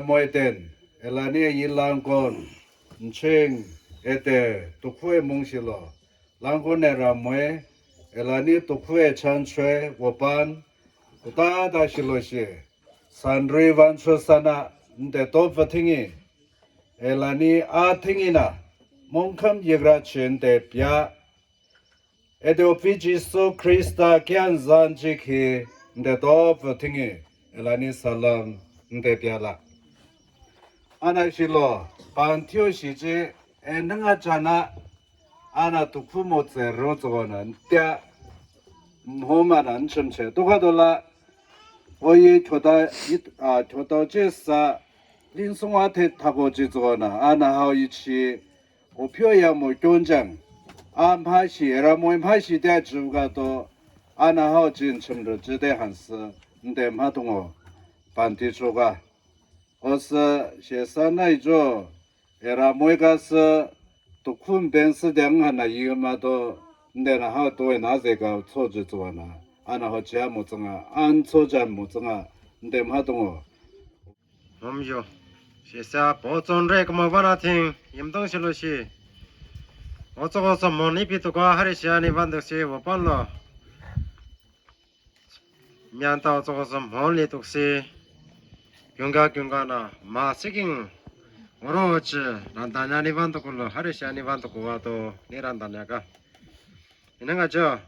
môi tên là nia y lang con chênh ete tu khuê mong xí lo lang con này ra môi là nia tu khuê chan chuê wo ban ta ta xí lo xí san rui van chu sana để tốt vật thinh là nia a thinh na mong kham yigra chen de pia edo Jesu Christa kian zan chi khi de top thingi elani salam de pia la ana shilo pan thio shi ji enanga chana ana tu khu mo ze ro zo na tia mo nan chim che to ga do la oyi choda choda je sa lin song wa te ta go ji zo na ana hao yi chi o pyo ya mo gyong jang安排些了，我们排些点植物个都，安那好进城的值得还是，你得嘛懂哦，本地做个，我是些山那一种，了每个是都困本是两个那一个嘛都，你得那好多拿这个错子做呢，安那好这么种啊，按错这么种啊，你得嘛懂哦。我们就写下保存这个么玩那听，严东西了些。我这个什么你比这个还是些你玩的些我办了，面到这个什么你都是勇敢呐，马适应，我说是让大家你玩的过了，还是些你玩的过都你让大家个，你那个叫。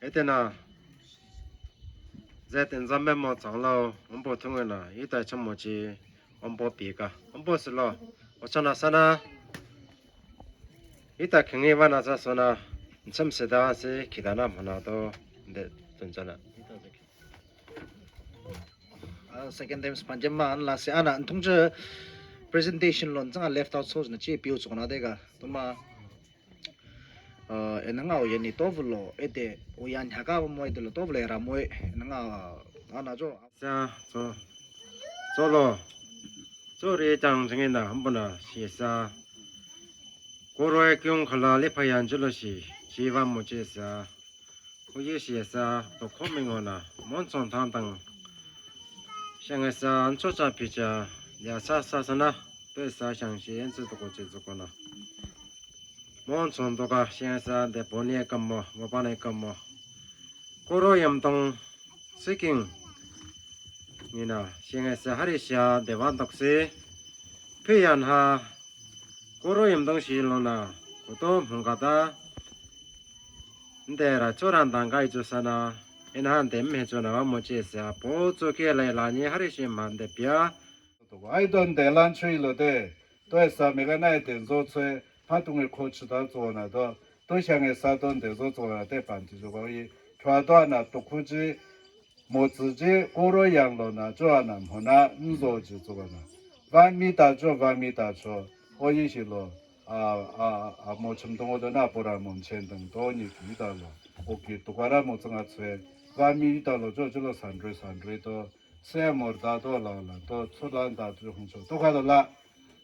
一点呐，在等咱们么长了，我们不同的呢，一代什么去，我们不比个，我们不是了，我上那山呢，一代肯定玩那啥说呢，什么时候是其他那么那都得准着了。second time spanjam ma an la se ana thung che presentation lon changa left out so na che piu chona de ga tuma enanga o yeni tovlo ete o yan haga mo de lo tovle ra mo enanga ana jo 像做了，做的长成的很不呢，写啥，过来用看了你培养这了些，希望么这啥，我有些啥都考明了呢，满场堂等。像个啥做啥比较，也啥呢，对啥像些样子都过这个呢。满场都个像啥的半年干么，我半年干么，过了严冬，事情，你呢，像个啥还是啥的玩东西，培养下，过了严冬时了呢，我都很觉得，你得来做人当个做啥呢？因为他们做那我们这些，不做起来那你还是些慢的别。爱顿得烂吹了的，对啥每个那点做吹，他东西可吃到做那都像个啥顿得做那得办的就可以，全段那都估计没自己过了养了那做那么那做就做那，万米大做，我也是了。没成东我都拿不来门前等多你遇到了，我给都过来没怎么吹。万米到了这个山水都，山么大多了，都出来大就很少，都看到了。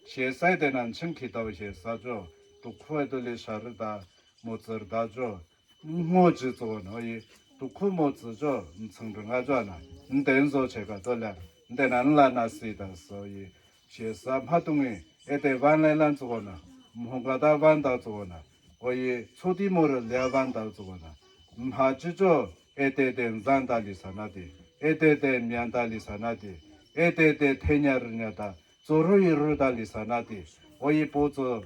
现在的人趁起到些啥着，都快都来啥子的，么子大着，我只做那也，都苦么子着，成正啊着呢，等着这个多了，等那是的，所以现在怕东西，得晚来做呢，红个大晚到做呢，我也初地么了两晚到做呢，怕只着。에데데 잔달리 사나디 에데데 미안달리 사나디 에데데 테냐르냐다 조르이르달리 사나디 오이 보조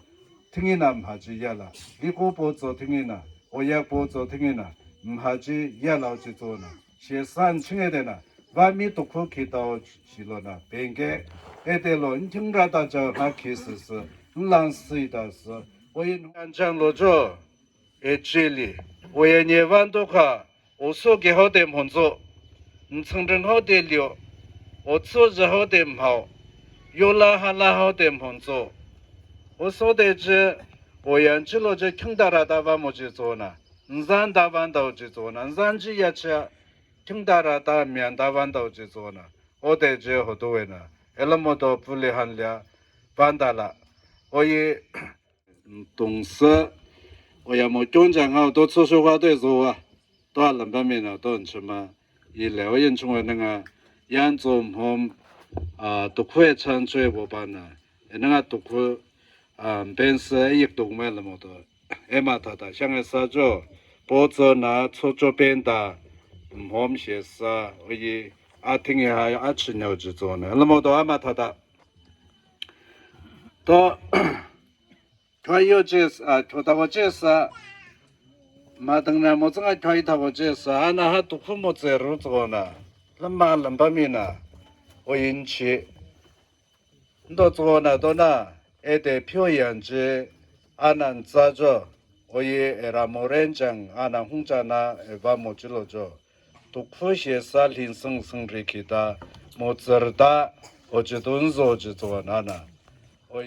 등이남 하지야라 리고 보조 등이나 오약 보조 등이나 하지 야라오지 조나 시산 층에데나 와미 도쿠 기타오 시로나 뱅게 에데로 인증라다 저 하키스스 랑스이다스 오이 안장로조 에질리 오예 네반도카 我说给好点工作，成正好点了，我做着好点好，有拉好点工作。我说的这，我养起了这听到了大把么去做呢？让大把都去做呢，让这也吃，听到了大面大把都去做呢。我的这好多位呢，那么多不厉害了，办到了，我也懂事，我也没讲讲好多出手话对做啊。多人方面呢都什么，以疗人中的那个养种和独库产出我办呢，那个独库本身一动脉那么多，嘛他像个啥子，脖子那出这边的，我们些啥，我也听一下吃牛制作呢，那么多嘛他的，都他有这他我这啥。嘛，当然，我正爱看他我这是，那还独库么子路子呢？那嘛人方面呢，我引起，到做那多呢，还得表演着，能咋着？我也让某人讲，能红着呢，把么子了着，独库些啥林生日去的，么子的，我就动手就做那呢，我。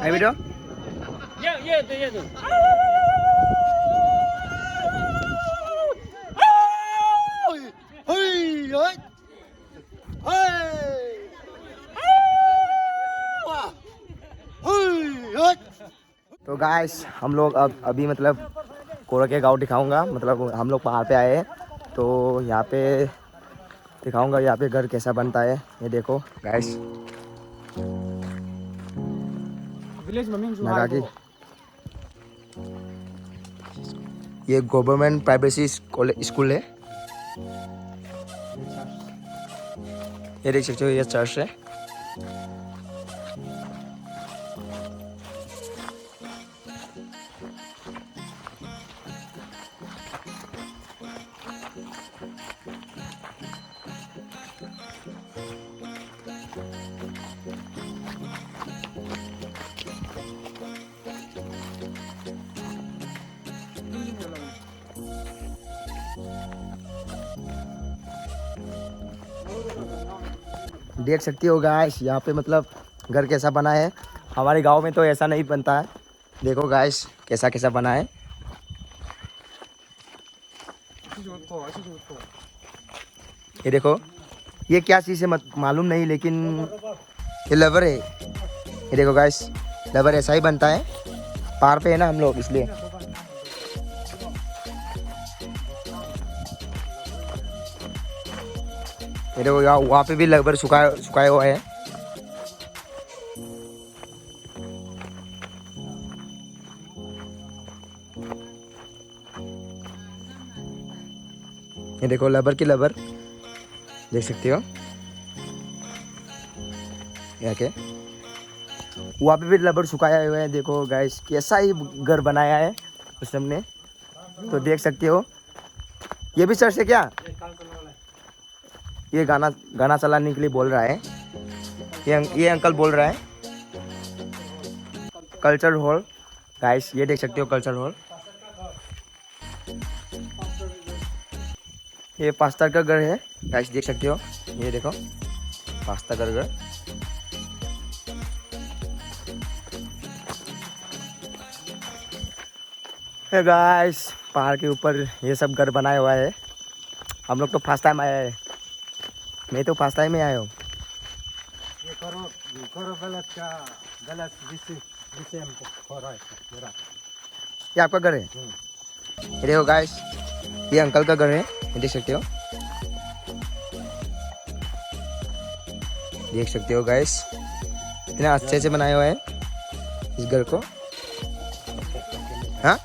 Ai video? Ya, tu. तो गाइस हम लोग अभी मतलब कोरा के गांव दिखाऊंगा, मतलब हम लोग पहाड़ पे आए हैं तो यहाँ पे दिखाऊंगा यहाँ पे घर कैसा बनता है। ये देखो गाइस, नागाकी ये गवर्नमेंट प्राइवेसी स्कूल है। ये देख सकते हो ये चर्च है। देख सकती हो गाइस यहाँ पे मतलब घर कैसा बना है। हमारे गांव में तो ऐसा नहीं बनता है। देखो गाइस कैसा कैसा बना है। ये देखो ये क्या चीज़ है मालूम नहीं, लेकिन ये लवर है। ये देखो गाइस लवर ऐसा ही बनता है, पहाड़ पे है ना हम लोग इसलिए। ये देखो यहाँ वहाँ पे भी लवर सुखाया हुआ है। ये देखो लबर की लबर देख सकते हो यहाँ के, वहाँ पे भी लबर सुखाया हुआ है। देखो गाइस कैसा ही घर बनाया है उस सबने। तो देख सकते हो ये भी चर्च है क्या? ये गाना गाना चलाने के लिए बोल रहा है। ये अंकल बोल रहा है कल्चर हॉल। गाइस ये देख सकते हो कल्चर हॉल। ये पास्टर का घर है गाइस, देख सकते हो। ये देखो पास्टर का घर। है गाइस पहाड़ के ऊपर ये सब घर बनाया हुआ है। हम लोग तो फर्स्ट टाइम आया है। मैं तो फर्स्ट टाइम में आया हूँ। ये आपका घर है? ये देखो गाइस ये अंकल का घर है, ये देख सकते हो। देख सकते हो गाइस इतना अच्छे से बनाया हुआ है इस घर को। हाँ